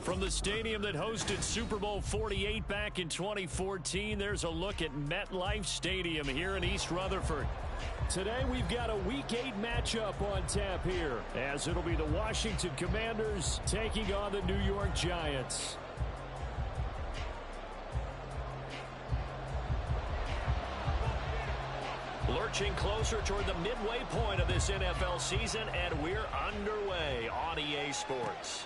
From the stadium that hosted Super Bowl 48 back in 2014, there's a look at MetLife Stadium here in East Rutherford. Today we've got a Week 8 matchup on tap here, as it'll be the Washington Commanders taking on the New York Giants. Lurching closer toward the midway point of this NFL season, and we're underway on EA Sports.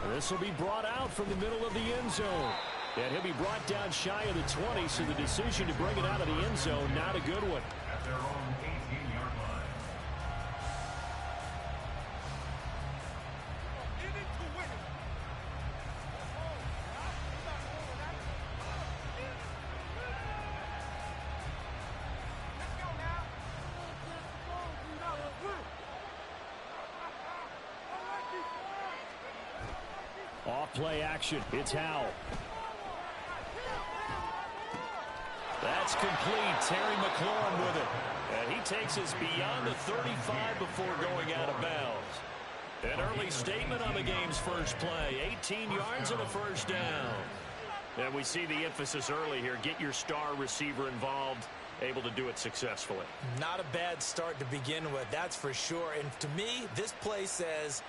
This will be brought out from the middle of the end zone. And he'll be brought down shy of the 20, so the decision to bring it out of the end zone, not a good one. At their own 18-yard line. Off play action. It's Howell. That's complete. Terry McLaurin with it. And he takes us beyond the 35 before going out of bounds. An early statement on the game's first play. 18 yards and a first down. And we see the emphasis early here. Get your star receiver involved. Able to do it successfully. Not a bad start to begin with, that's for sure. And to me, this play says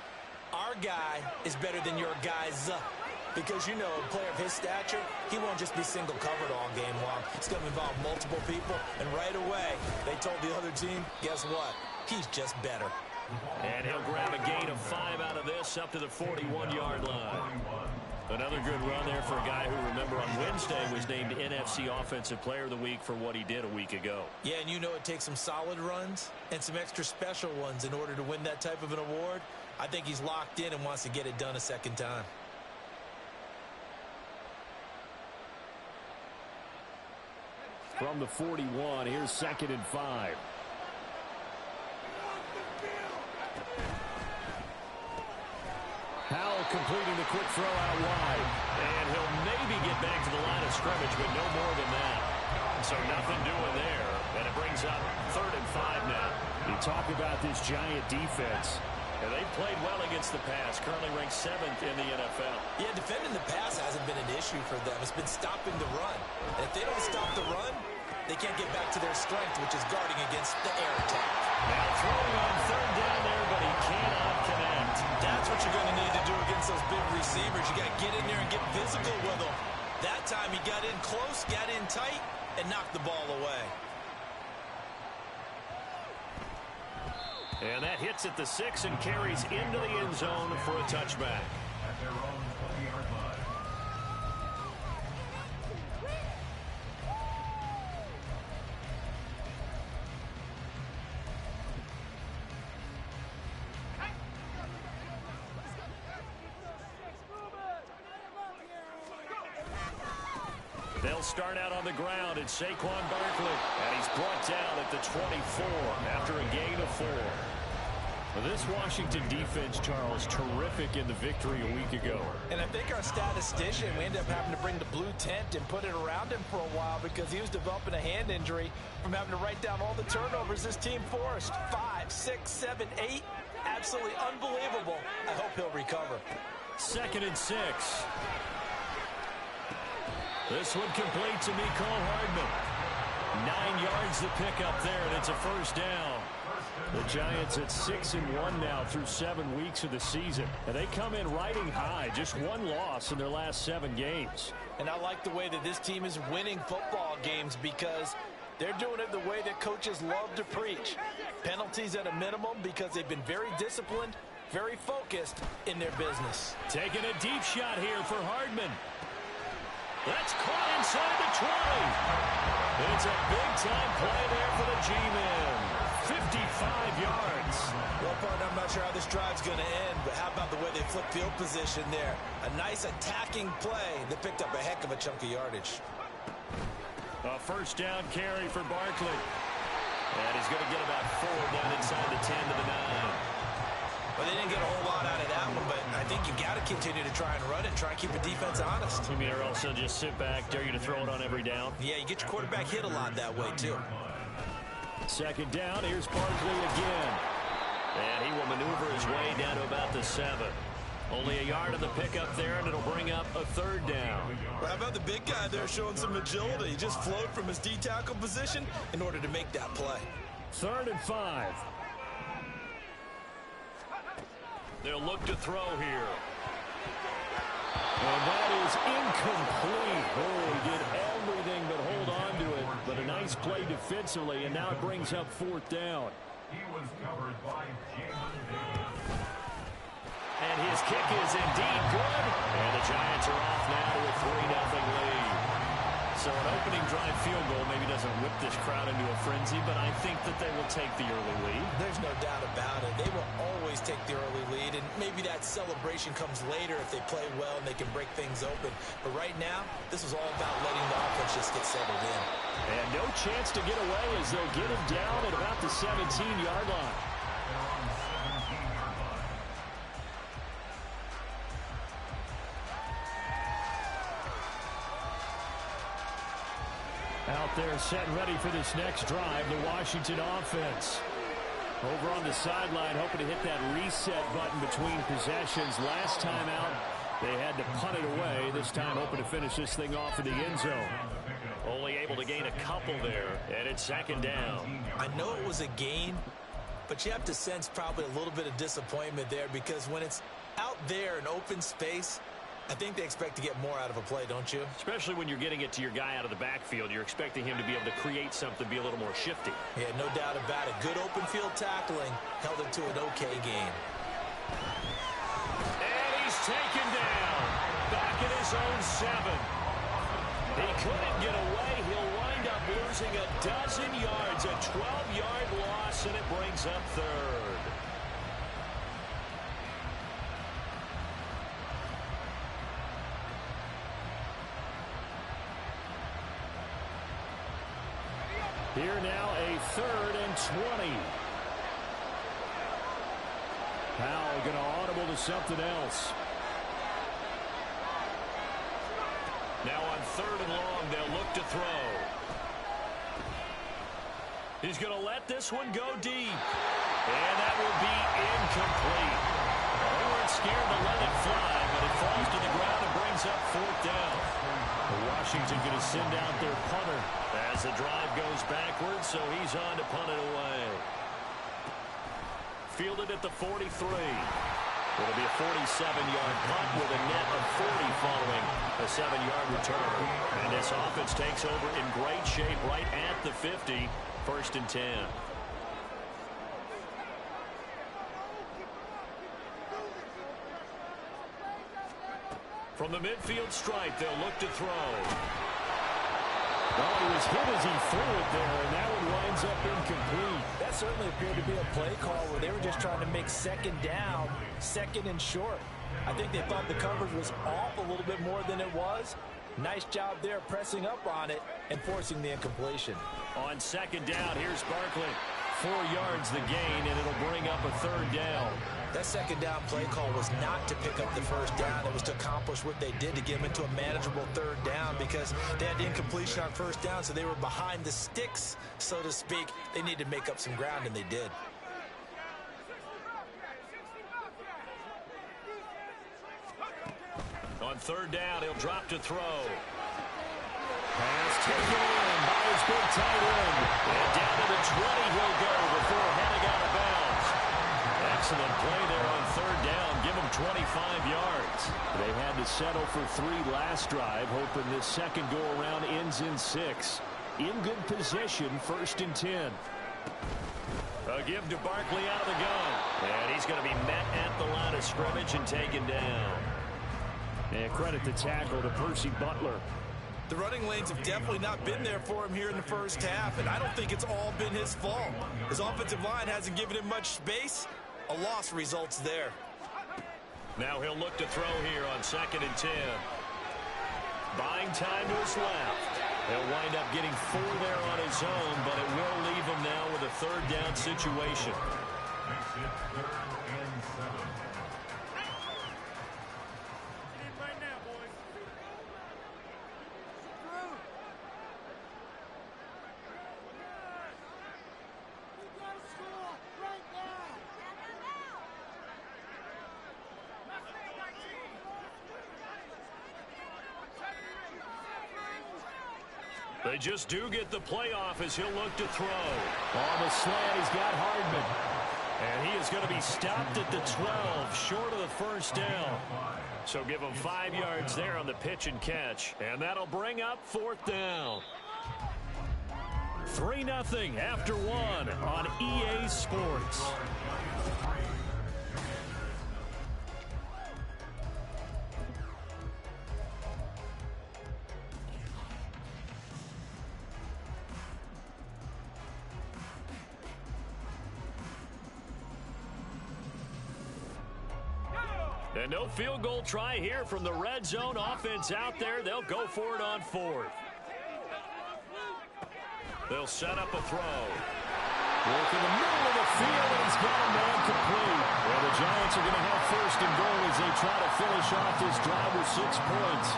our guy is better than your guys. Because, you know, a player of his stature, he won't just be single covered all game long. It's going to involve multiple people. And right away, they told the other team, guess what? He's just better. And he'll grab a gain of 5 out of this up to the 41-yard line. Another good run there for a guy who, remember, on Wednesday was named NFC Offensive Player of the Week for what he did a week ago. Yeah, and you know it takes some solid runs and some extra special ones in order to win that type of an award. I think he's locked in and wants to get it done a second time. From the 41, here's 2nd and 5. Howell completing the quick throw out wide. And he'll maybe get back to the line of scrimmage, but no more than that. So nothing doing there. And it brings up 3rd and 5 now. You talk about this Giant defense. And they've played well against the pass, currently ranked 7th in the NFL. Yeah, defending the pass hasn't been an issue for them. It's been stopping the run. And if they don't stop the run, they can't get back to their strength, which is guarding against the air attack. Now throwing on 3rd down there, but he cannot connect. That's what you're going to need to do against those big receivers. You got to get in there and get physical with them. That time he got in close, got in tight, and knocked the ball away. And that hits at the 6 and carries into the end zone for a touchback. At their own 20-yard line. They'll start out on the ground. It's Saquon Barkley. And he's brought down at the 24 after a gain of 4. Well, this Washington defense, Charles, terrific in the victory a week ago. And I think our statistician, we ended up having to bring the blue tent and put it around him for a while because he was developing a hand injury from having to write down all the turnovers this team forced. 5, 6, 7, 8. Absolutely unbelievable. I hope he'll recover. 2nd and 6. This one complete to Mecole Hardman. 9 yards to pick up there, and it's a first down. The Giants at 6-1 now through 7 weeks of the season. And they come in riding high, just 1 loss in their last 7 games. And I like the way that this team is winning football games because they're doing it the way that coaches love to preach. Penalties at a minimum because they've been very disciplined, very focused in their business. Taking a deep shot here for Hardman. That's caught inside the 20. And it's a big-time play there for the G-Men. 55 yards. Well, partner, I'm not sure how this drive's going to end, but how about the way they flip field position there? A nice attacking play that picked up a heck of a chunk of yardage. A first down carry for Barkley. And he's going to get about 4 down inside the 10 to the 9. Well, they didn't get a whole lot out of that one, but I think you've got to continue to try and run it and try and keep the defense honest. You mean, or also just sit back, dare you to throw it on every down? Yeah, you get your quarterback hit a lot that way, too. 2nd down, here's Barkley again. And he will maneuver his way down to about the 7. Only a yard of the pickup there, and it'll bring up a third down. Well, how about the big guy there showing some agility? He just flowed from his D-tackle position in order to make that play. 3rd and 5. They'll look to throw here. And that is incomplete. Oh, he did everything but hold on to it. But a nice play defensively, and now it brings up 4th down. He was covered by Jason Davis. And his kick is indeed good. And the Giants are off now to a 3-0 lead. So an opening drive field goal maybe doesn't whip this crowd into a frenzy, but I think that they will take the early lead. There's no doubt about it. They will always take the early lead, and maybe that celebration comes later if they play well and they can break things open. But right now, this is all about letting the offense just get settled in. And no chance to get away as they'll get him down at about the 17-yard line. They're on the 17-yard line. Out there set and ready for this next drive, the Washington offense. Over on the sideline, hoping to hit that reset button between possessions. Last time out, they had to punt it away. This time hoping to finish this thing off in the end zone. Only able to gain a couple there, and it's 2nd down. I know it was a gain, but you have to sense probably a little bit of disappointment there because when it's out there in open space, I think they expect to get more out of a play, don't you? Especially when you're getting it to your guy out of the backfield. You're expecting him to be able to create something, be a little more shifty. Yeah, no doubt about it. Good open field tackling held it to an okay game. And he's taken down. Back at his own 7. He couldn't get away. He'll wind up losing a dozen yards. A 12-yard loss, and it brings up 3rd. Here now a 3rd and 20. Powell going to audible to something else. Now on 3rd and long, they'll look to throw. He's going to let this one go deep. And that will be incomplete. They weren't scared to let it fly, but it falls to the ground and brings up 4th down. Washington going to send out their punter as the drive goes backwards, so he's on to punt it away. Fielded at the 43. It'll be a 47-yard punt with a net of 40 following a 7-yard return. And this offense takes over in great shape right at the 50, 1st and 10. From the midfield stripe, they'll look to throw. Well, he was hit as he threw it there, and that one winds up incomplete. That certainly appeared to be a play call where they were just trying to make 2nd down, 2nd and short. I think they thought the coverage was off a little bit more than it was. Nice job there pressing up on it and forcing the incompletion. On 2nd down, here's Barkley. 4 yards the gain, and it'll bring up a 3rd down. That 2nd down play call was not to pick up the 1st down. It was to accomplish what they did to get them into a manageable 3rd down because they had incompletion on 1st down, so they were behind the sticks, so to speak. They needed to make up some ground, and they did. On 3rd down, he'll drop to throw. Pass taken in by his big tight end. And down to the 20 he'll go before heading out of bounds. Excellent play there on 3rd down. Give him 25 yards. They had to settle for 3 last drive, hoping this second go-around ends in 6. In good position, 1st and 10. A give to Barkley out of the gun. And he's going to be met at the line of scrimmage and taken down. And credit the tackle to Percy Butler. The running lanes have definitely not been there for him here in the 1st half, and I don't think it's all been his fault. His offensive line hasn't given him much space. A loss results there. Now he'll look to throw here on 2nd and 10. Buying time to his left. He'll wind up getting 4 there on his own, but it will leave him now with a 3rd down situation. Makes it 3rd and 7. They just do get the playoff as he'll look to throw. On the slant, he's got Hardman. And he is going to be stopped at the 12, short of the first down. So give him 5 yards there on the pitch and catch. And that'll bring up 4th down. 3-0 after 1 on EA Sports. And no field goal try here from the red zone offense out there. They'll go for it on 4th. They'll set up a throw. Work in the middle of the field, and he's got a man complete. Well, the Giants are going to have 1st and goal as they try to finish off this drive with 6 points.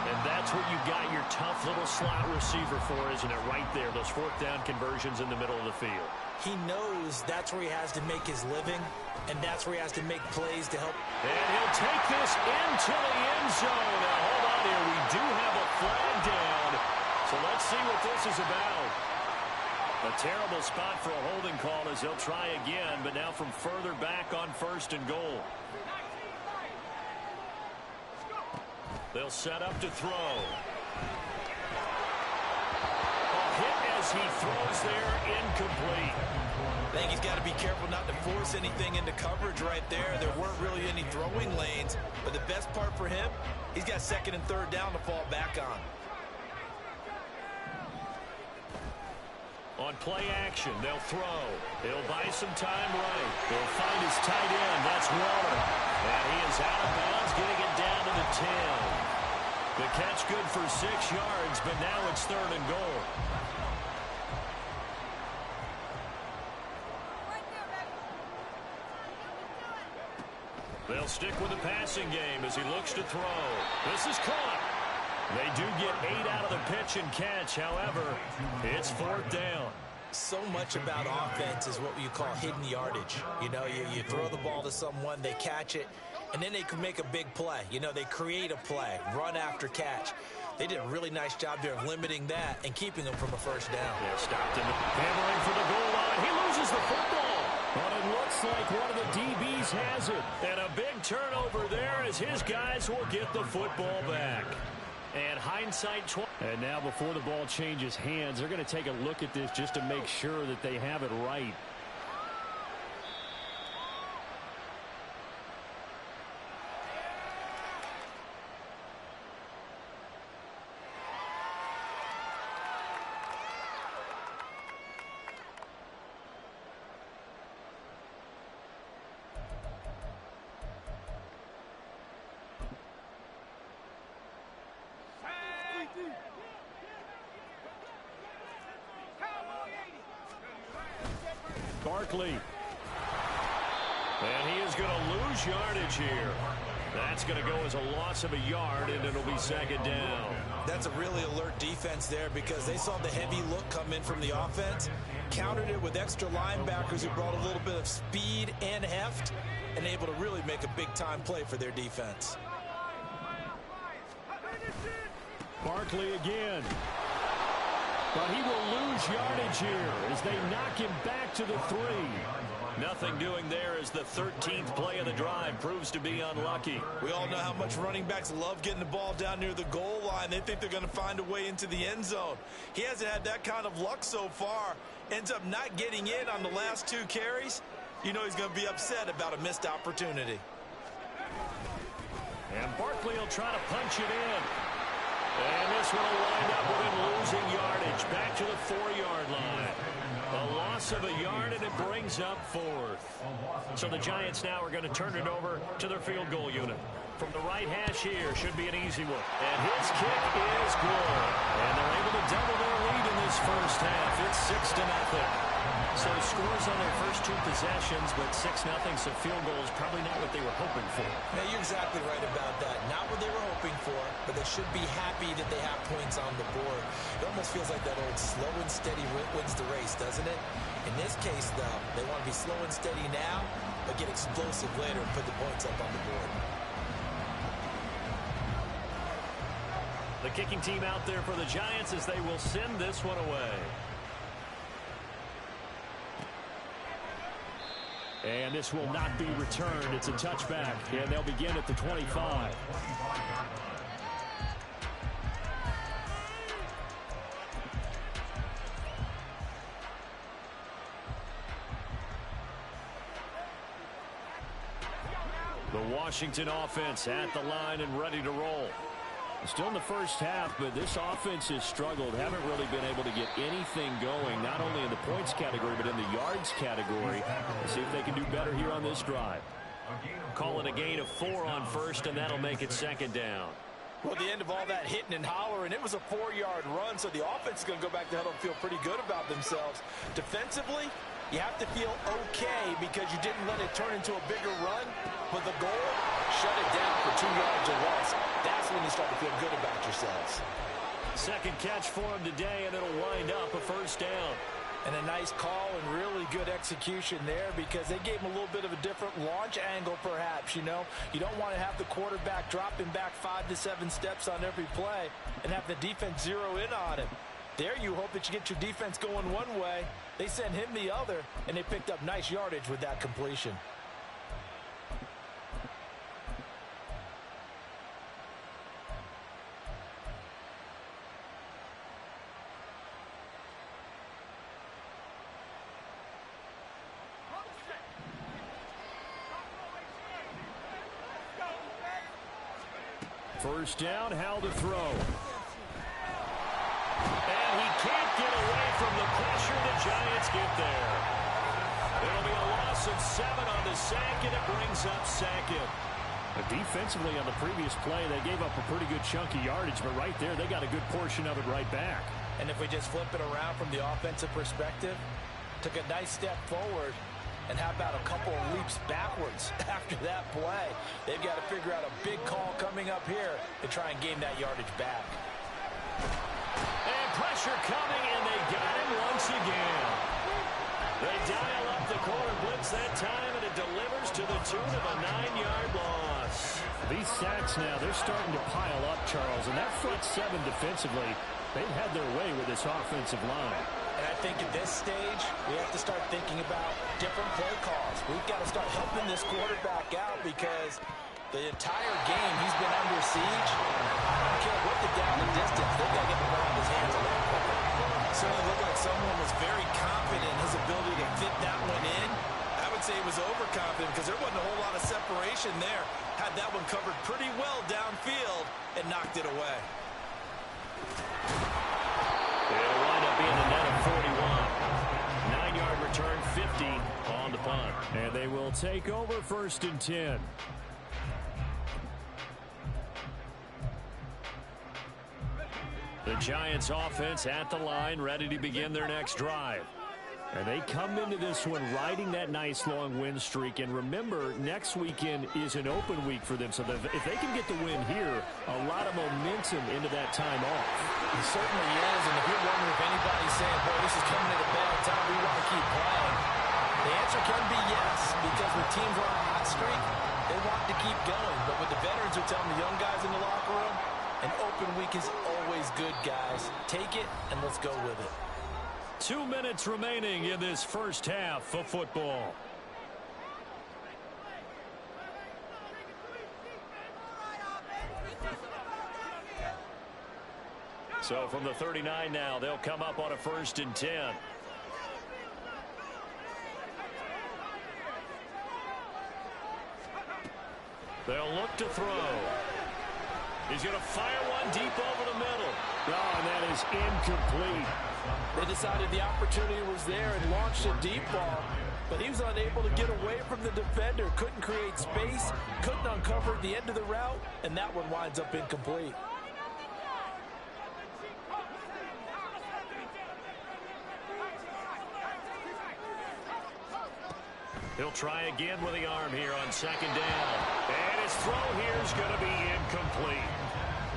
And that's what you got your tough little slot receiver for, isn't it? Right there, those 4th down conversions in the middle of the field. He knows that's where he has to make his living, and that's where he has to make plays to help. And he'll take this into the end zone. Now, hold on here. We do have a flag down. So let's see what this is about. A terrible spot for a holding call as they'll try again, but now from further back on 1st and goal. They'll set up to throw. A hit as he throws there, incomplete. I think he's got to be careful not to force anything into coverage right there. There weren't really any throwing lanes, but the best part for him, he's got 2nd and 3rd down to fall back on. On play action, they'll throw. He'll buy some time right. He'll find his tight end. That's Waller. And he is out of bounds, getting it down to the 10. The catch good for 6 yards, but now it's 3rd and goal. They'll stick with the passing game as he looks to throw. This is caught. They do get 8 out of the pitch and catch. However, it's 4th down. So much about offense is what you call hidden yardage. You know, you throw the ball to someone, they catch it, and then they can make a big play. You know, they create a play, run after catch. They did a really nice job there of limiting that and keeping them from a 1st down. Yeah, stopped him. Hammering for the goal line. He loses the football. But it looks like one of the DBs has it. And a big turnover there as his guys will get the football back. And hindsight 20. And now before the ball changes hands, they're going to take a look at this just to make sure that they have it right. Barkley. And he is going to lose yardage here. That's going to go as a loss of a yard, and it'll be 2nd down. That's a really alert defense there because they saw the heavy look come in from the offense, countered it with extra linebackers who brought a little bit of speed and heft, and able to really make a big-time play for their defense. Barkley again. But he will lose yardage here as they knock him back to the 3. Nothing doing there as the 13th play of the drive proves to be unlucky. We all know how much running backs love getting the ball down near the goal line. They think they're going to find a way into the end zone. He hasn't had that kind of luck so far. Ends up not getting in on the last 2 carries. You know he's going to be upset about a missed opportunity. And Barkley will try to punch it in. And this one will wind up with him losing yardage back to the 4-yard line. A loss of a yard, and it brings up 4th. So the Giants now are going to turn it over to their field goal unit. From the right hash here, should be an easy one. And his kick is good. And they're able to double their lead in this first half. It's 6-0. So scores on their first 2 possessions, but 6-0, so field goal is probably not what they were hoping for. Yeah, you're exactly right about that. Not what they were hoping for, but they should be happy that they have points on the board. It almost feels like that old slow and steady wins the race, doesn't it? In this case, though, they want to be slow and steady now, but get explosive later and put the points up on the board. The kicking team out there for the Giants as they will send this one away. And this will not be returned. It's a touchback, and they'll begin at the 25. The Washington offense at the line and ready to roll. Still in the first half, but this offense has struggled. Haven't really been able to get anything going, not only in the points category, but in the yards category. Let's see if they can do better here on this drive. Calling a gain of 4 on first, and that'll make it second down. Well, at the end of all that hitting and hollering, it was a 4-yard run, so the offense is going to go back to huddle and feel pretty good about themselves. Defensively, you have to feel okay because you didn't let it turn into a bigger run, but the goal, shut it down for 2 yards or less. That's when you start to feel good about yourselves. Second catch for him today, and it'll wind up a first down. And a nice call and really good execution there because they gave him a little bit of a different launch angle perhaps, you know. You don't want to have the quarterback dropping back 5 to 7 steps on every play and have the defense zero in on him. There you hope that you get your defense going one way. They sent him the other, and they picked up nice yardage with that completion. First down, how to throw. And he can't get away from the pressure. The Giants get there. It'll be a loss of 7 on the sack, and it brings up second. Defensively on the previous play, they gave up a pretty good chunk of yardage, but right there, they got a good portion of it right back. And if we just flip it around from the offensive perspective, took a nice step forward, and how about a couple of leaps backwards after that play? They've got to figure out a big call coming up here to try and gain that yardage back. And pressure coming, and they got him once again. They dial up the corner blitz that time, and it delivers to the tune of a 9-yard loss. These sacks now, they're starting to pile up, Charles, and that front 7 defensively, they've had their way with this offensive line. And I think at this stage, we have to start thinking about different play calls. We've got to start helping this quarterback out because the entire game he's been under siege. I don't care what the down and distance. They've got to get the ball in his hands a lot quicker. Certainly looked like someone was very confident in his ability to fit that one in. I would say he was overconfident because there wasn't a whole lot of separation there. Had that one covered pretty well downfield and knocked it away. It'll wind up being a net of 41. 9-yard return, 50 on the punt. And they will take over 1st and 10. The Giants offense at the line, ready to begin their next drive. And they come into this one riding that nice long win streak. And remember, next weekend is an open week for them. So if they can get the win here, a lot of momentum into that time off. It certainly is. And if you're wondering if anybody's saying, boy, this is coming at a bad time, we want to keep playing, the answer can be yes. Because when teams are on a hot streak, they want to keep going. But what the veterans are telling the young guys in the locker room, an open week is always good, guys. Take it, and let's go with it. 2 minutes remaining in this first half of football. So from the 39 now, they'll come up on a 1st and 10. They'll look to throw. He's going to fire one deep over the middle. Oh, and that is incomplete. They decided the opportunity was there and launched a deep ball, but he was unable to get away from the defender, couldn't create space, couldn't uncover the end of the route, and that one winds up incomplete. He'll try again with the arm here on 2nd down. And his throw here is going to be incomplete.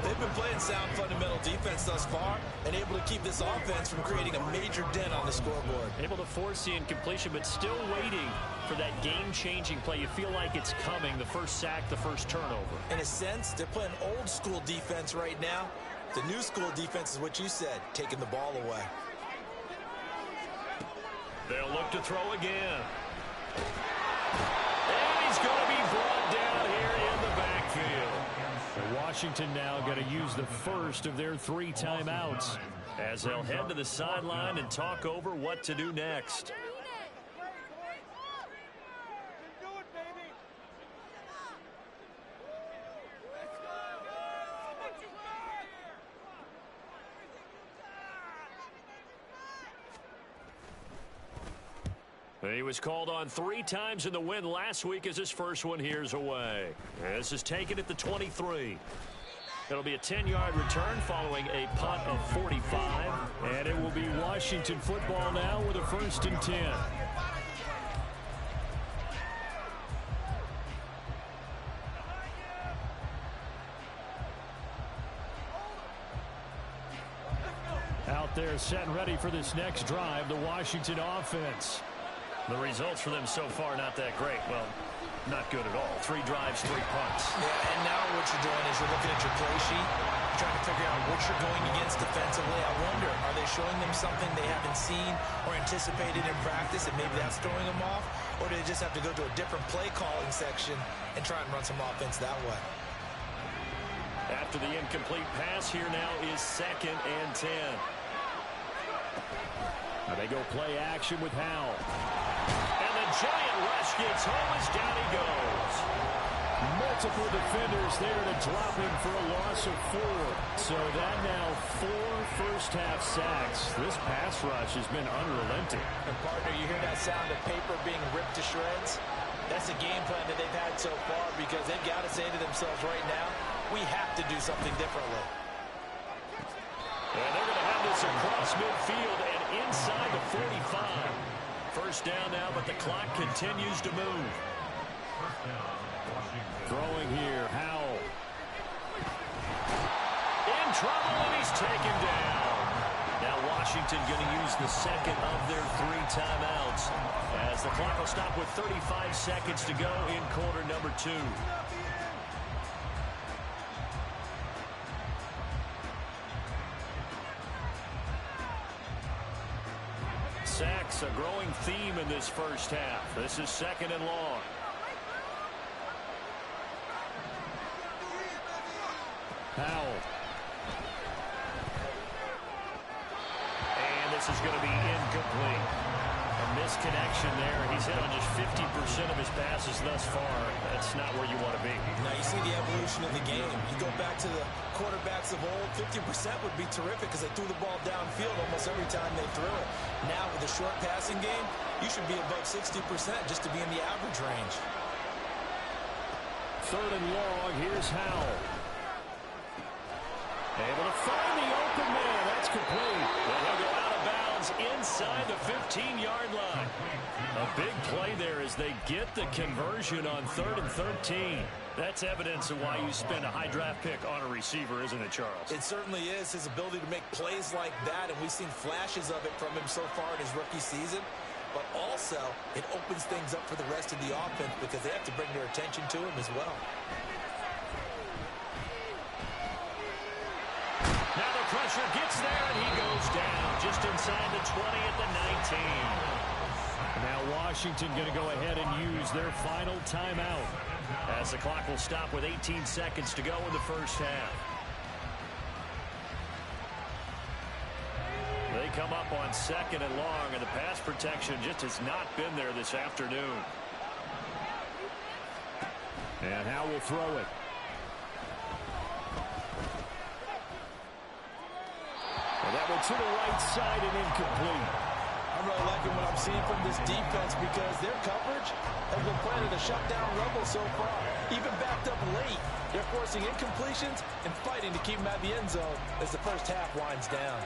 They've been playing sound fundamental defense thus far and able to keep this offense from creating a major dent on the scoreboard. Able to force the incompletion, but still waiting for that game-changing play. You feel like it's coming, the first sack, the first turnover. In a sense, they're playing old-school defense right now. The new school defense is what you said, taking the ball away. They'll look to throw again. And he's going to be brought down here in the backfield. Washington now going to use the first of their 3 timeouts as they'll head to the sideline and talk over what to do next. He was called on 3 times in the win last week as his first one here's away. This is taken at the 23. It'll be a 10-yard return following a punt of 45. And it will be Washington football now with a 1st and 10. Out there set and ready for this next drive, the Washington offense. The results for them so far not that great. Well, not good at all. 3 drives, 3 punts. Yeah, and now what you're doing is you're looking at your play sheet, trying to figure out what you're going against defensively. I wonder, are they showing them something they haven't seen or anticipated in practice, and maybe that's throwing them off? Or do they just have to go to a different play calling section and try and run some offense that way? After the incomplete pass, here now is 2nd and 10. Now they go play action with Howell. And the giant rush gets home as down he goes. Multiple defenders there to drop him for a loss of 4. So that now 4 first-half sacks. This pass rush has been unrelenting. And partner, you hear that sound of paper being ripped to shreds? That's the game plan that they've had so far because they've got to say to themselves right now, we have to do something differently. And they're going to have this across midfield and inside the 45. First down now, but the clock continues to move. Throwing here, Howell. In trouble, and he's taken down. Now Washington going to use the 2nd of their 3 timeouts as the clock will stop with 35 seconds to go in quarter number 2. Sacks, a growing theme in this first half. This is 2nd and long. Howell. And this is going to be incomplete. A misconnection there. He's hit on just 50% of his passes thus far. That's not where you want to be. Now you see the evolution of the game. You go back to the quarterbacks of old, 50% would be terrific because they threw the ball downfield almost every time they threw it. Now with a short passing game, you should be above 60% just to be in the average range. 3rd and long, here's Howell. Able to find the open man. That's complete. Well, he'll go out of bounds inside the 15-yard line. A big play there as they get the conversion on 3rd and 13. That's evidence of why you spend a high draft pick on a receiver, isn't it, Charles? It certainly is. His ability to make plays like that, and we've seen flashes of it from him so far in his rookie season. But also, it opens things up for the rest of the offense because they have to bring their attention to him as well. Now the pressure gets there, and he goes down just inside the 20 at the 19. Now Washington going to go ahead and use their final timeout as the clock will stop with 18 seconds to go in the first half. They come up on 2nd and long, and the pass protection just has not been there this afternoon. And Howell will throw it. And that one to the right side and incomplete. I'm really liking what I'm seeing from this defense because their coverage has been playing at a shutdown level so far. Even backed up late, they're forcing incompletions and fighting to keep them at the end zone as the first half winds down.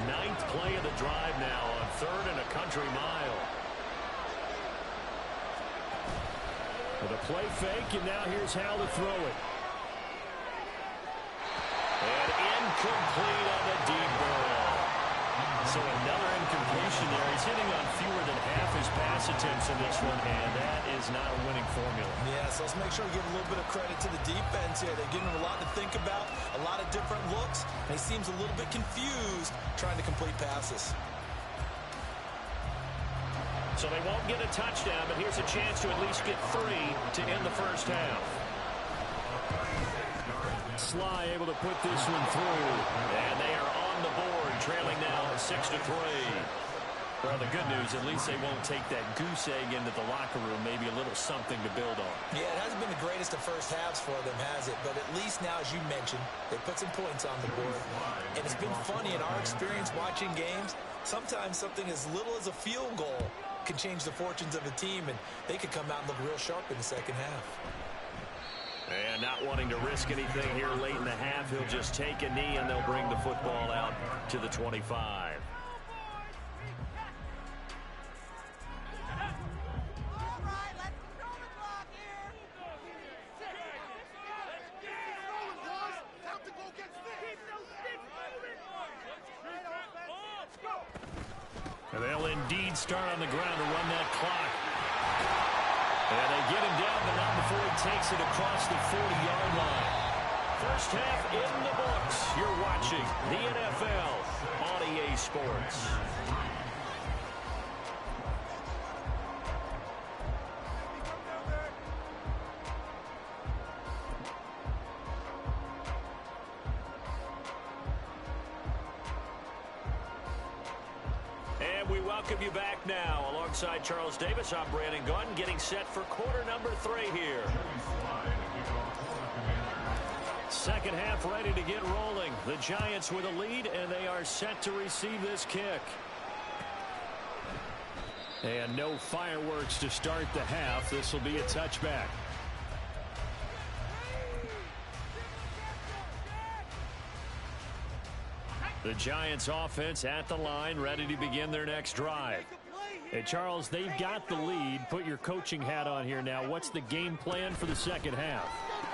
Ninth play of the drive now on 3rd and a country mile. With a play fake, and now here's how to throw it. And incomplete on the deep ball. So another incompletion there. He's hitting on fewer than half his passes. pass attempts in this one, and that is not a winning formula. Yeah, so let's make sure we give a little bit of credit to the defense here. They're giving him a lot to think about, a lot of different looks, and he seems a little bit confused trying to complete passes. So they won't get a touchdown, but here's a chance to at least get 3 to end the first half. Sly able to put this one through. And they are on the board, trailing now 6-3. Well, the good news, at least they won't take that goose egg into the locker room, maybe a little something to build on. Yeah, it hasn't been the greatest of first halves for them, has it? But at least now, as you mentioned, they put some points on the board. And it's been funny in our experience watching games, sometimes something as little as a field goal can change the fortunes of a team, and they could come out and look real sharp in the second half. And not wanting to risk anything here late in the half, he'll just take a knee, and they'll bring the football out to the 25. And they'll indeed start on the ground to run that clock. And they get him down, but not before he takes it across the 40-yard line. First half in the books. You're watching the NFL on EA Sports. And we welcome you back now. Alongside Charles Davis, I'm Brandon Gunn, getting set for quarter number 3 here. Second half ready to get rolling. The Giants with a lead, and they are set to receive this kick. And no fireworks to start the half. This will be a touchback. The Giants offense at the line, ready to begin their next drive. Hey, Charles, they've got the lead. Put your coaching hat on here now. What's the game plan for the second half?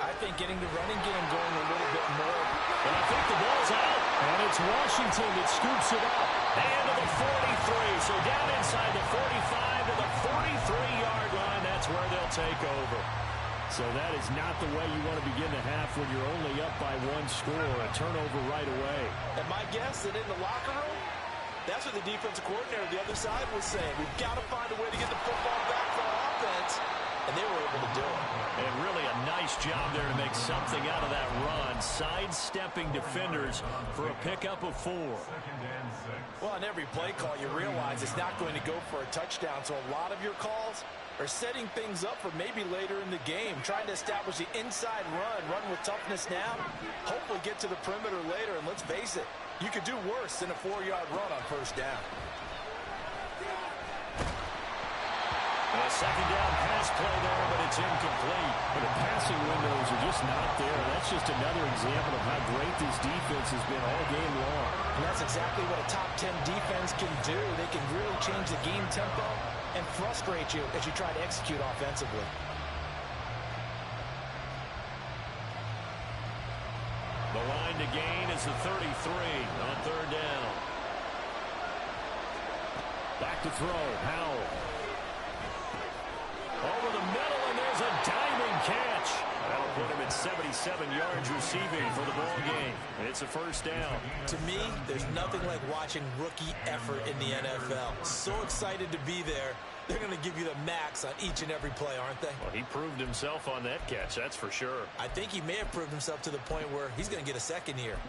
I think getting the running game going a little bit more. And I think the ball's out. And it's Washington that scoops it up. And to the 43. So down inside the 45 to the 43-yard line. That's where they'll take over. So that is not the way you want to begin the half when you're only up by 1 score. A turnover right away. And my guess that in the locker room, that's what the defensive coordinator on the other side was saying. We've got to find a way to get the football back for our offense. And they were able to do it. And really a nice job there to make something out of that run. Sidestepping defenders for a pickup of 4. Well, on every play call, you realize it's not going to go for a touchdown. So a lot of your calls are setting things up for maybe later in the game. Trying to establish the inside run with toughness now. Hopefully get to the perimeter later. And let's face it, you could do worse than a 4-yard run on first down. A second down pass play there, but it's incomplete. But the passing windows are just not there. That's just another example of how great this defense has been all game long. And that's exactly what a top 10 defense can do. They can really change the game tempo and frustrate you as you try to execute offensively. The line to gain is the 33 on third down. Back to throw, Howell. Over the middle, and there's a diving catch. That'll put him at 77 yards receiving for the ball game. And it's a first down. To me, there's nothing like watching rookie effort in the NFL. So excited to be there. They're going to give you the max on each and every play, aren't they? Well, he proved himself on that catch, that's for sure. I think he may have proved himself to the point where he's going to get a second here.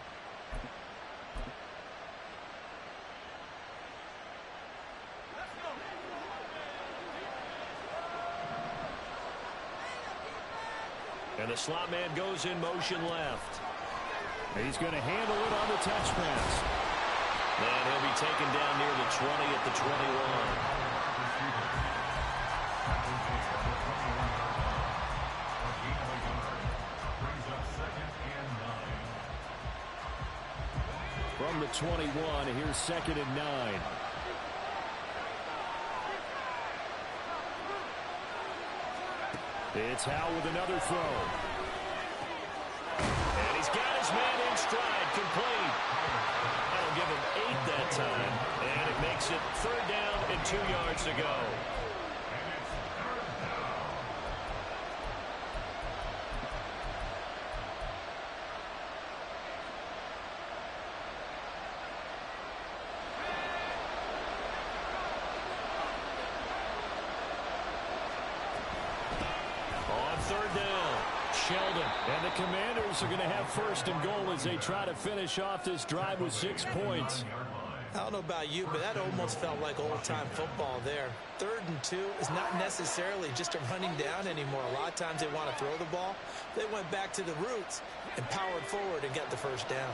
And the slot man goes in motion left. He's going to handle it on the touch pass. And he'll be taken down near the 20 at the 21. From the 21, here's 2nd and 9. It's Howell with another throw. And he's got his man in stride, complete. That'll give him 8 that time. And it makes it 3rd down and 2 yards to go. Sheldon. And the Commanders are going to have first and goal as they try to finish off this drive with 6 points. I don't know about you, but that almost felt like old-time football there. 3rd and 2 is not necessarily just a running down anymore. A lot of times they want to throw the ball. They went back to the roots and powered forward and got the first down.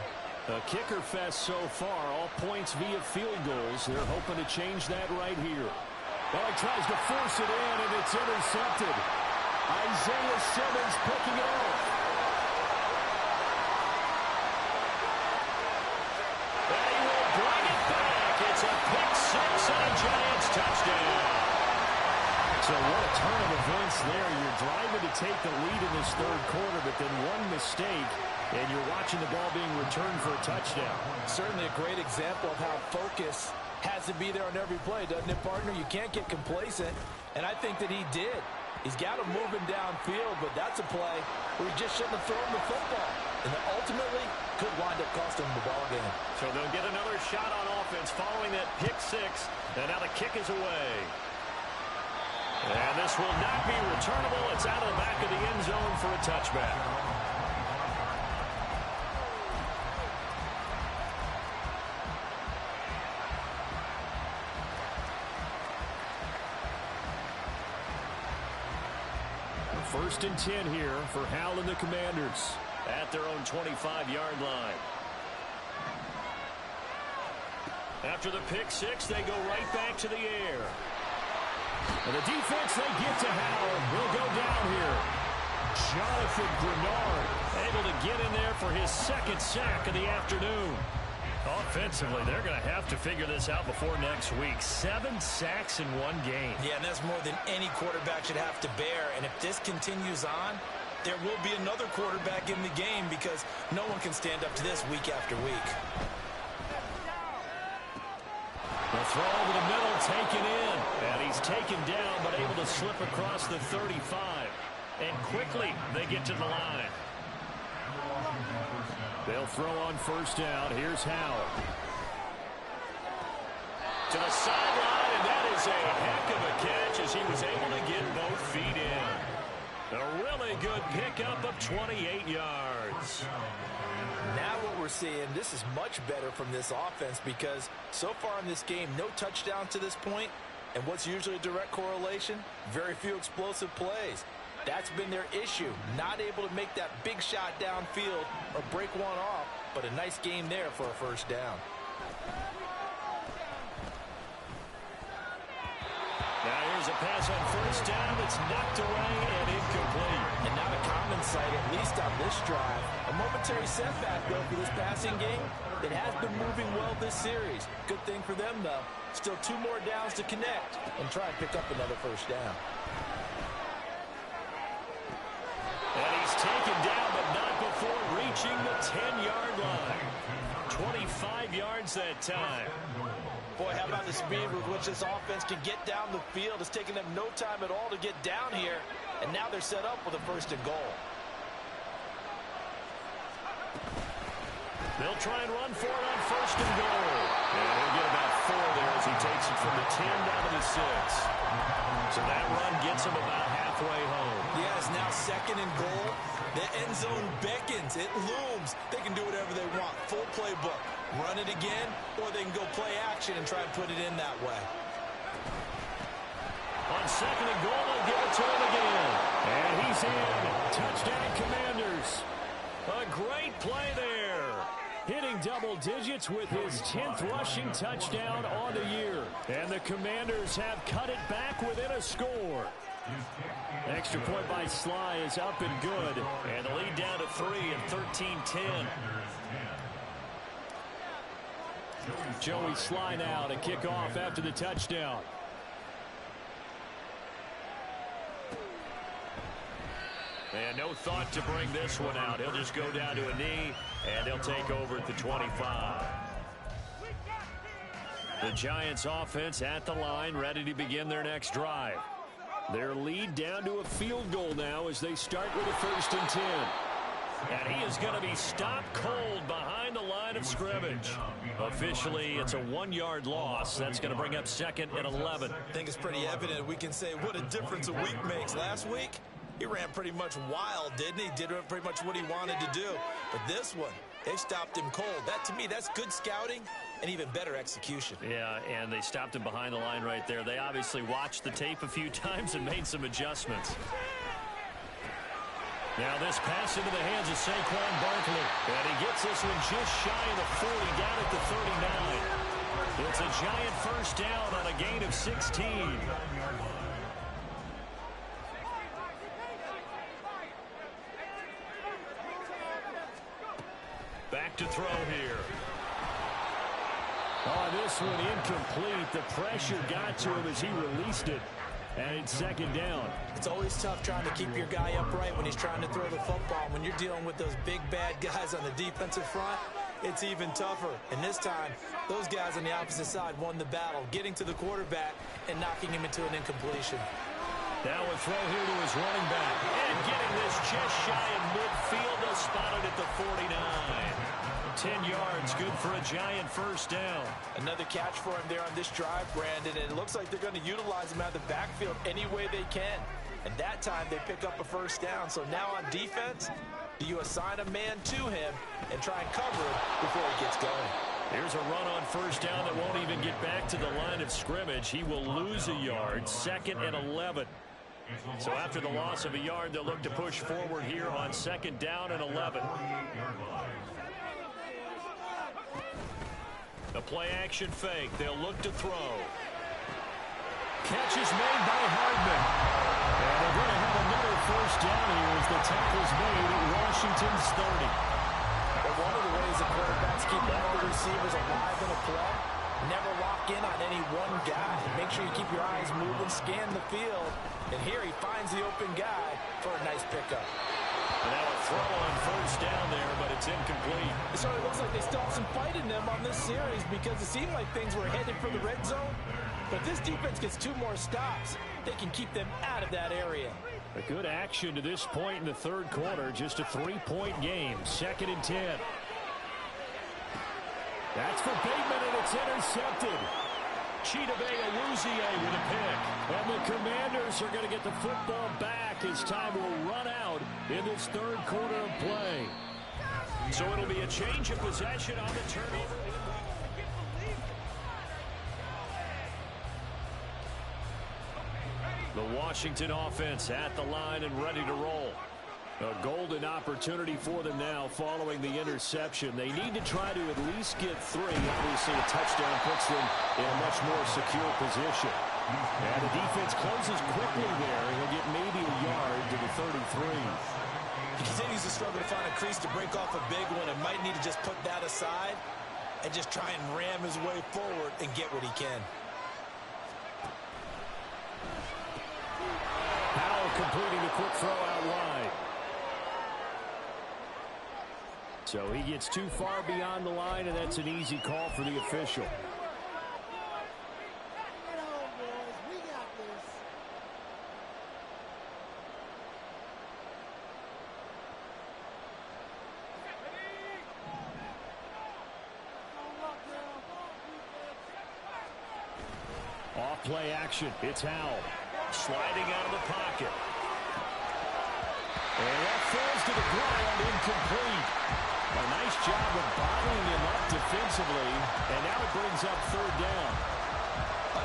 A kicker fest so far, all points via field goals. They're hoping to change that right here. Well, he tries to force it in, and it's intercepted. Isaiah Simmons picking it off. And he will bring it back. It's a pick six and a Giants touchdown. So what a turn of events there. You're driving to take the lead in this 3rd quarter, but then one mistake, and you're watching the ball being returned for a touchdown. Certainly a great example of how focus has to be there on every play, doesn't it, partner? You can't get complacent, and I think that he did. He's got him moving downfield, but that's a play where he just shouldn't have thrown the football. And ultimately could wind up costing him the ball game. So they'll get another shot on offense following that pick six, and now the kick is away. And this will not be returnable. It's out of the back of the end zone for a touchback. First and 10 here for Howell and the Commanders. At their own 25-yard line. After the pick six, they go right back to the air. And the defense, they get to Howell. Will go down here. Jonathan Grenard able to get in there for his 2nd sack of the afternoon. Offensively, they're going to have to figure this out before next week. 7 sacks in one game. Yeah, and that's more than any quarterback should have to bear. And if this continues on, there will be another quarterback in the game because no one can stand up to this week after week. The throw over the middle, taken in. And he's taken down, but able to slip across the 35. And quickly, they get to the line. They'll throw on first down. Here's Howell. To the sideline, and that is a heck of a catch as he was able to get both feet in. A really good pickup of 28 yards. Now what we're seeing, this is much better from this offense because so far in this game, no touchdowns to this point. And what's usually a direct correlation? Very few explosive plays. That's been their issue. Not able to make that big shot downfield or break one off, but a nice game there for a first down. Now here's a pass on first down. It's knocked away and incomplete. And not a common sight, at least on this drive. A momentary setback, though, for this passing game. It has been moving well this series. Good thing for them, though. Still 2 more downs to connect and try and pick up another first down. And he's taken down, but not before reaching the 10-yard line. 25 yards that time. Boy, how about the speed with which this offense can get down the field? It's taken them no time at all to get down here, and now they're set up with a first and goal. They'll try and run for it on first and goal. And he'll get about 4 there as he takes it from the 10 down to the 6. So that run gets him about halfway home. Yeah, it's now 2nd and goal. The end zone beckons. It looms. They can do whatever they want. Full playbook. Run it again, or they can go play action and try and put it in that way. On 2nd and goal, they'll give it to him again. And he's in. Touchdown, Commanders. A great play there. Hitting double digits with his 10th rushing touchdown on the year. And the Commanders have cut it back within a score. Extra point by Sly is up and good. And the lead down to 3 at 13-10. Joey Sly now to kick off after the touchdown. And no thought to bring this one out. He'll just go down to a knee, and they'll take over at the 25. The Giants offense at the line, ready to begin their next drive. Their lead down to a field goal now as they start with a 1st and 10. And he is going to be stopped cold behind the line of scrimmage. Officially, it's a 1-yard loss. That's going to bring up 2nd and 11. I think it's pretty evident. We can say what a difference a week makes. Last week, He ran pretty much wild, didn't he? Did pretty much what he wanted to do. But this one, they stopped him cold. That, to me, that's good scouting and even better execution. Yeah, and they stopped him behind the line right there. They obviously watched the tape a few times and made some adjustments. Now this pass into the hands of Saquon Barkley. And he gets this one just shy of the 40, down at the 39. It's a giant first down on a gain of 16. Back to throw here. Oh, this one incomplete. The pressure got to him as he released it. And it's second down. It's always tough trying to keep your guy upright when he's trying to throw the football. When you're dealing with those big, bad guys on the defensive front, it's even tougher. And this time, those guys on the opposite side won the battle, getting to the quarterback and knocking him into an incompletion. Now a throw here to his running back. And getting this just shy of midfield, spotted at the 49. 10 yards, good for a giant first down. Another catch for him there on this drive, Brandon, and it looks like they're going to utilize him out of the backfield any way they can. And that time they pick up a first down. So now on defense, do you assign a man to him and try and cover him before he gets going? Here's a run on first down that won't even get back to the line of scrimmage. He will lose a yard, 2nd and 11. So after the loss of a yard, they'll look to push forward here on 2nd down and 11. The play-action fake. They'll look to throw. Catch is made by Hardman. And they're going to have another first down here as the tackle's made at Washington's 30. Well, one of the ways the quarterbacks keep all the receivers alive in a play, never lock in on any one guy. Make sure you keep your eyes moving, scan the field. And here he finds the open guy for a nice pickup. And now a throw on first down there, but it's incomplete. It sort of looks like they still have some fight in them on this series because it seemed like things were headed for the red zone. But if this defense gets 2 more stops, they can keep them out of that area. A good action to this point in the third quarter. Just a 3-point game. 2nd and 10. That's for Bateman, and it's intercepted. Chidobe Awuzie with a pick. And the Commanders are going to get the football back as time will run out in this third quarter of play. So it'll be a change of possession on the turnover. The Washington offense at the line and ready to roll. A golden opportunity for them now following the interception. They need to try to at least get 3. Obviously, a touchdown puts them in a much more secure position. And the defense closes quickly there. He'll get maybe a yard to the 33. He continues to struggle to find a crease to break off a big one and might need to just put that aside and just try and ram his way forward and get what he can. Powell completing the quick throw out wide. So he gets too far beyond the line, and that's an easy call for the official. Off play action. It's Howell. Sliding out of the pocket. And that falls to the ground, incomplete. A nice job of bottling him up defensively, and now it brings up 3rd down.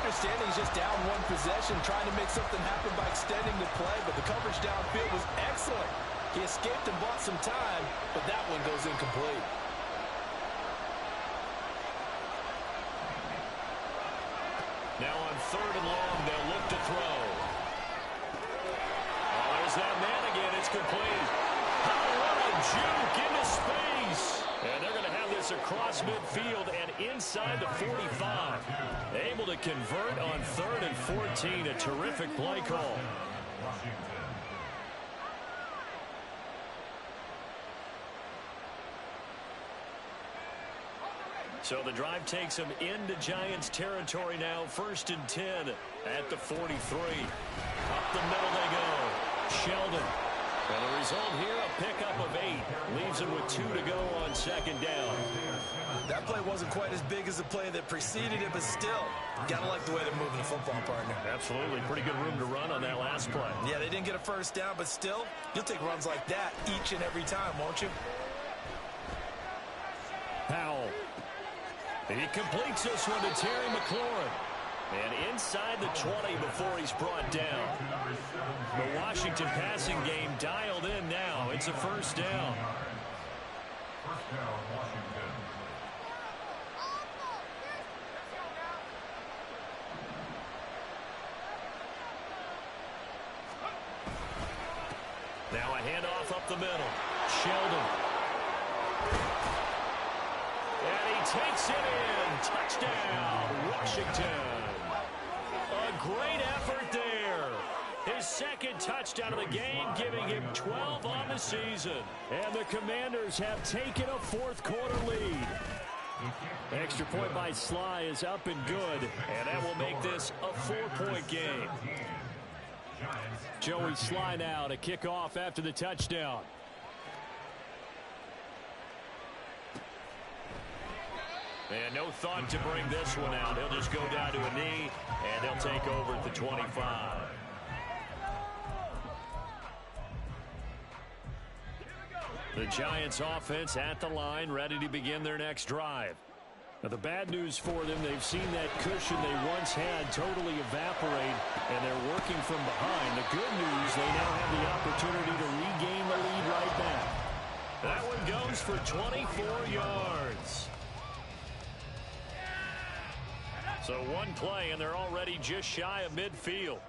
Understanding he's just down 1 possession, trying to make something happen by extending the play, but the coverage downfield was excellent. He escaped and bought some time, but that one goes incomplete. Now on 3rd and long, they'll look to throw. Oh, there's that man again. It's complete. What a juke into space. And they're going to have this across midfield and inside the 45. Able to convert on 3rd and 14. A terrific play call. So the drive takes them into Giants territory now. 1st and 10 at the 43. Up the middle they go. Sheldon And the result here, a pickup of 8. Leaves him with 2 to go on second down. That play wasn't quite as big as the play that preceded it, but still, gotta like the way they're moving the football, partner. Absolutely. Pretty good room to run on that last play. Yeah, they didn't get a first down, but still, you'll take runs like that each and every time, won't you? Powell. He completes this one to Terry McLaurin. And inside the 20 before he's brought down. The Washington passing game dialed in now. It's a first down. First down, Washington. Now a handoff up the middle. Sheldon. And he takes it in. Touchdown, Washington. A great effort there. His second touchdown of the game, giving him 12 on the season. And the Commanders have taken a fourth-quarter lead. Extra point by Sly is up and good. And that will make this a 4-point game. Joey Sly now to kick off after the touchdown. And no thought to bring this one out. He'll just go down to a knee, and they'll take over at the 25. The Giants offense at the line, ready to begin their next drive. Now, the bad news for them, they've seen that cushion they once had totally evaporate, and they're working from behind. The good news, they now have the opportunity to regain the lead right back. That one goes for 24 yards. So one play, and they're already just shy of midfield.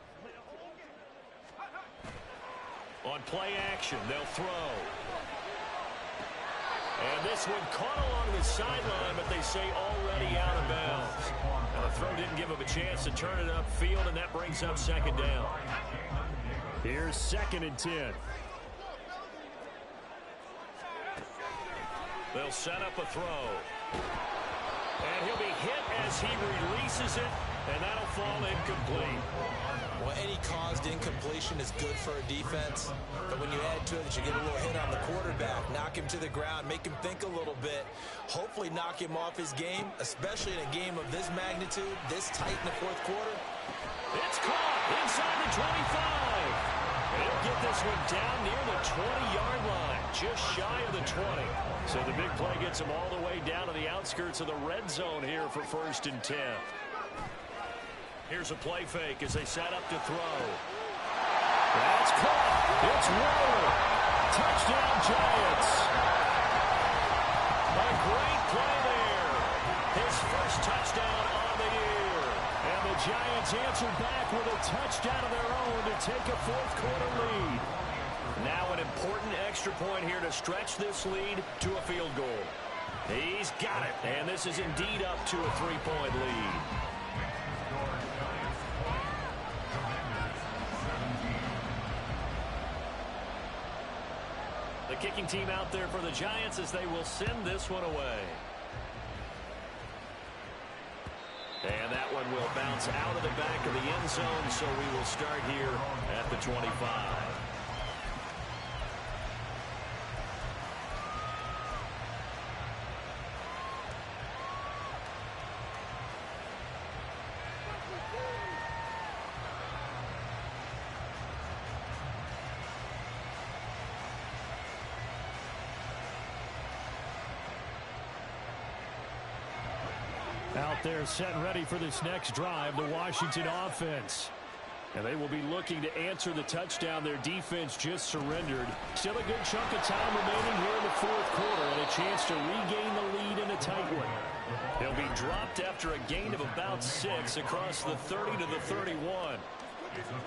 On play action, they'll throw. And this one caught along the sideline, but they say already out of bounds. And the throw didn't give him a chance to turn it upfield, and that brings up second down. Here's 2nd and 10. They'll set up a throw. And he'll be hit as he releases it, and that'll fall incomplete. Well, any caused incompletion is good for a defense, but when you add to it that you get a little hit on the quarterback, knock him to the ground, make him think a little bit, hopefully knock him off his game, especially in a game of this magnitude, this tight in the fourth quarter. It's caught inside the 25. He'll get this one down near the 20-yard line, just shy of the 20. So the big play gets him all the way down to the outskirts of the red zone here for 1st and 10. Here's a play fake as they set up to throw. That's caught. It's Waller. Touchdown, Giants. A great play there. His first touchdown on the year. And the Giants answered back with a touchdown of their own to take a fourth-quarter lead. Now an important extra point here to stretch this lead to a field goal. He's got it. And this is indeed up to a 3-point lead. The kicking team out there for the Giants as they will send this one away. And that one will bounce out of the back of the end zone, so we will start here at the 25. Out there set and ready for this next drive, the Washington offense. And they will be looking to answer the touchdown their defense just surrendered. Still a good chunk of time remaining here in the fourth quarter and a chance to regain the lead in a tight one. They'll be dropped after a gain of about 6 across the 30 to the 31.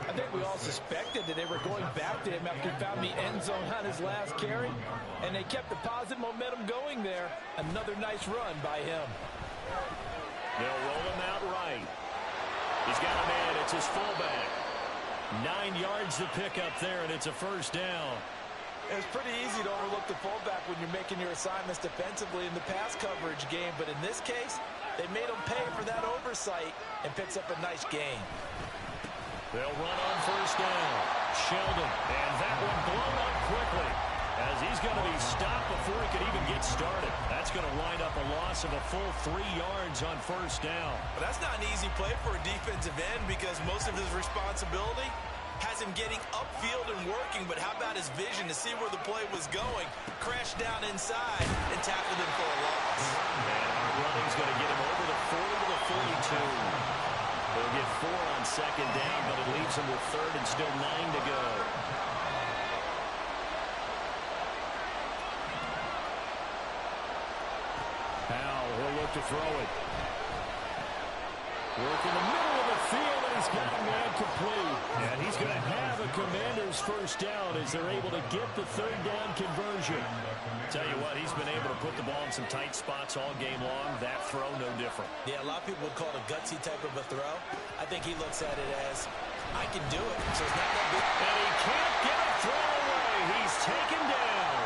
I think we all suspected that they were going back to him after he found the end zone on his last carry, and they kept the positive momentum going there. Another nice run by him. They'll roll him out right. He's got a man. It's his fullback. 9 yards to pick up there, and it's a first down. It's pretty easy to overlook the fullback when you're making your assignments defensively in the pass coverage game, but in this case, they made him pay for that oversight and picks up a nice gain. They'll run on first down. Sheldon. And that one blown up quickly, as he's going to be stopped before he could even get started. That's going to wind up a loss of a full 3 yards on first down. But that's not an easy play for a defensive end, because most of his responsibility has him getting upfield and working, but how about his vision to see where the play was going, crashed down inside, and tackled him for a loss. And our running's going to get him over the 40 to the 42. They'll get 4 on second down, but it leaves him with third and still 9 to go. Howell will look to throw it. Work in the middle of the field, and he's got a man complete. And he's going to have a Commander's first down as they're able to get the third down conversion. Tell you what, he's been able to put the ball in some tight spots all game long. That throw, no different. Yeah, a lot of people would call it a gutsy type of a throw. I think he looks at it as, I can do it. So it's not that big. And he can't get a throw away. He's taken down.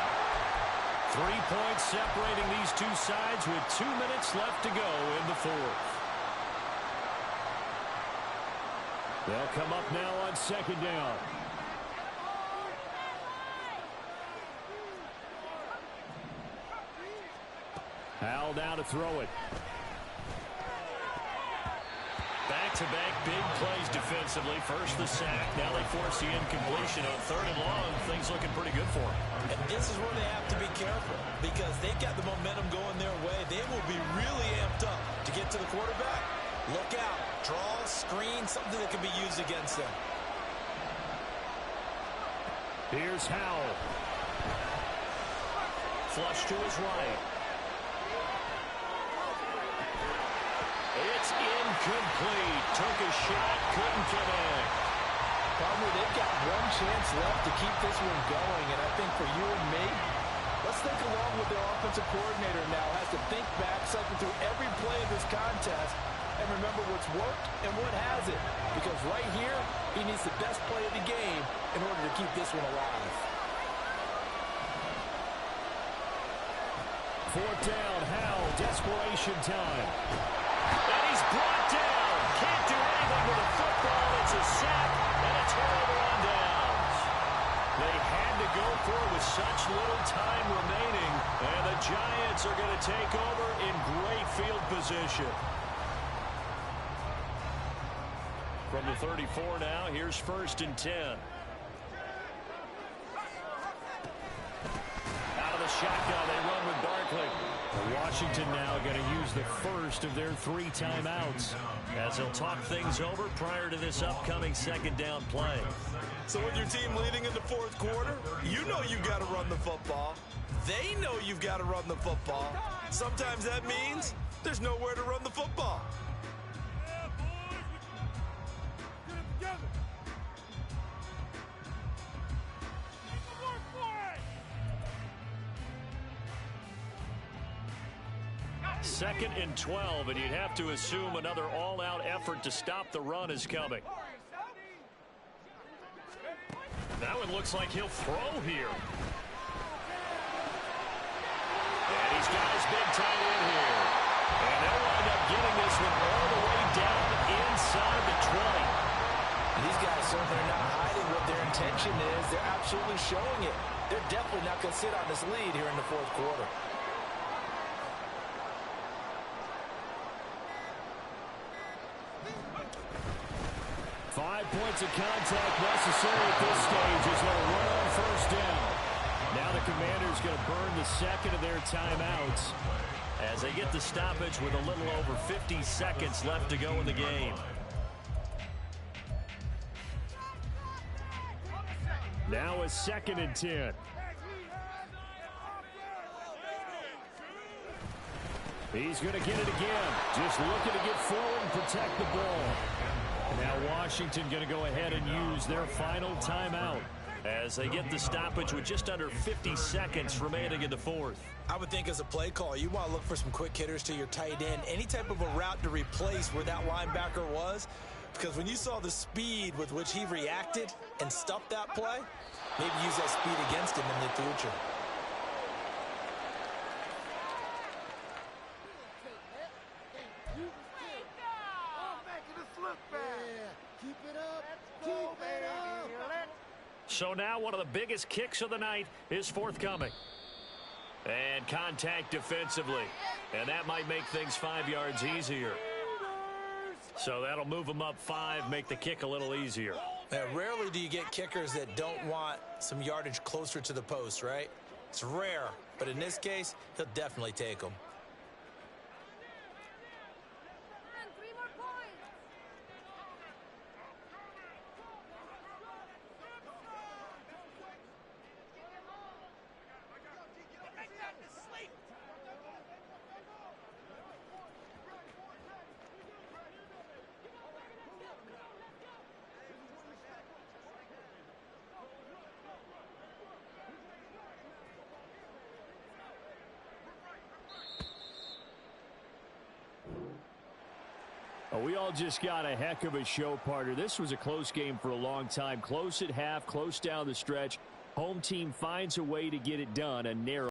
3 points separating these two sides with 2 minutes left to go in the fourth. They'll come up now on second down. Howell down to throw it. Back-to-back big plays defensively. First the sack. Now they force the incompletion on third and long. Things looking pretty good for them. And this is where they have to be careful, because they've got the momentum going their way. They will be really amped up to get to the quarterback. Look out. Draw, screen, something that can be used against them. Here's Howell. Flush to his right. It's incomplete. Took a shot, couldn't connect. Palmer, they've got one chance left to keep this one going, and I think for you and me, let's think along with their offensive coordinator now. Has to think back, cycle through every play of this contest, and remember what's worked and what hasn't. Because right here, he needs the best play of the game in order to keep this one alive. Fourth down, Howell, desperation time. And he's brought down. Can't do anything with a football. It's a sack and a turnover on downs. They had to go for it with such little time remaining, and the Giants are going to take over in great field position. From the 34 now, here's first and 10. Out of the shotgun, they run with Barkley. Washington now going to use the first of their 3 timeouts, as they'll talk things over prior to this upcoming second down play. So with your team leading in the fourth quarter, you know you've got to run the football. They know you've got to run the football. Sometimes that means there's nowhere to run the football. Second and 12, and you'd have to assume another all-out effort to stop the run is coming. Now it looks like he'll throw here. And he's got his big tight end here. And they'll wind up getting this one all the way down inside the 20. These guys certainly are not hiding what their intention is. They're absolutely showing it. They're definitely not going to sit on this lead here in the fourth quarter. 5 points of contact necessary at this stage as they'll run on first down. Now the Commanders going to burn the second of their timeouts as they get the stoppage with a little over 50 seconds left to go in the game. Now a second and 10. He's going to get it again. Just looking to get forward and protect the ball. Now Washington going to go ahead and use their final timeout as they get the stoppage with just under 50 seconds remaining in the fourth. I would think as a play call, you want to look for some quick hitters to your tight end. Any type of a route to replace where that linebacker was. Because when you saw the speed with which he reacted and stuffed that play, maybe use that speed against him in the future. So now one of the biggest kicks of the night is forthcoming. And contact defensively. And that might make things 5 yards easier. So that'll move them up 5, make the kick a little easier. Rarely do you get kickers that don't want some yardage closer to the post, right? It's rare, but in this case, he'll definitely take them. We all just got a heck of a show, partner. This was a close game for a long time. Close at half, close down the stretch. Home team finds a way to get it done. A narrow